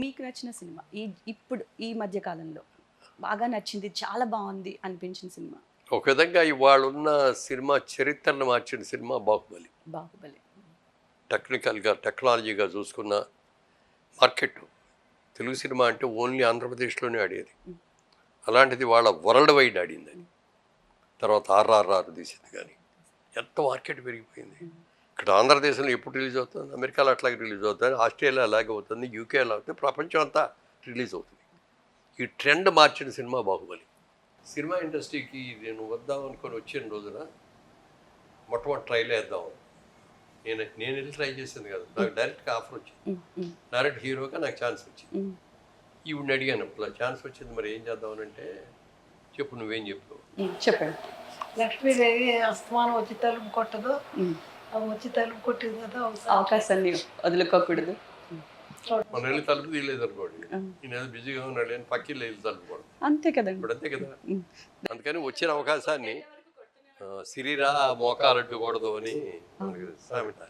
మీకు నచ్చిన సినిమా ఇప్పుడు ఈ మధ్య కాలంలో బాగా నచ్చింది, చాలా బాగుంది అనిపించిన సినిమా? ఒక విధంగా ఇవాళ ఉన్న సినిమా చరిత్రను మార్చిన సినిమా బాహుబలి. బాహుబలి. టెక్నికల్గా టెక్నాలజీగా చూసుకున్న మార్కెట్ తెలుగు సినిమా అంటే ఓన్లీ ఆంధ్రప్రదేశ్లోనే ఆడేది. అలాంటిది వాళ్ళ వరల్డ్ వైడ్ ఆడిందని. తర్వాత ఆర్ఆర్ఆర్ తీసింది. కానీ ఎంత మార్కెట్ పెరిగిపోయింది. ఇక్కడ ఆంధ్రదేశంలో ఎప్పుడు రిలీజ్ అవుతుంది, అమెరికాలో అట్లాగే రిలీజ్ అవుతుంది, ఆస్ట్రేలియా అలాగే అవుతుంది, యూకే అలా అవుతుంది, ప్రపంచం అంతా రిలీజ్ అవుతుంది. ఈ ట్రెండ్ మార్చిన సినిమా బాహుబలి. సినిమా ఇండస్ట్రీకి నేను వద్దాం అనుకొని వచ్చిన రోజున మొట్టమొదటి ట్రైల్ వేద్దాం. నేను వెళ్ళి ట్రై చేసింది కదా, నాకు డైరెక్ట్గా ఆఫర్ వచ్చింది. డైరెక్ట్ హీరోగా నాకు ఛాన్స్ వచ్చింది. ఈవిడిని అడిగాను, ఇట్లా ఛాన్స్ వచ్చింది, మరి ఏం చేద్దామని అంటే, చెప్పు నువ్వేం చెప్తావు చెప్పండి. లక్ష్మీదేవి అస్తమానం వచ్చి తలుపు కొట్టదు, వచ్చి తలుపు కొట్టింది కదా, అవకాశాన్ని వదులుకోకూడదు. మన వెళ్ళి తలుపు తీయలేదు అనుకోండి, నేను ఏదో బిజీగా ఉన్నాడు అని పక్కిళ్ళు వెళ్ళి తలుపుకోవడం, అంతే కదండి. ఇప్పుడు అంతే కదా. అందుకని వచ్చిన అవకాశాన్ని సిరిరా మోకాలడ్డుకూడదు అని సామెత.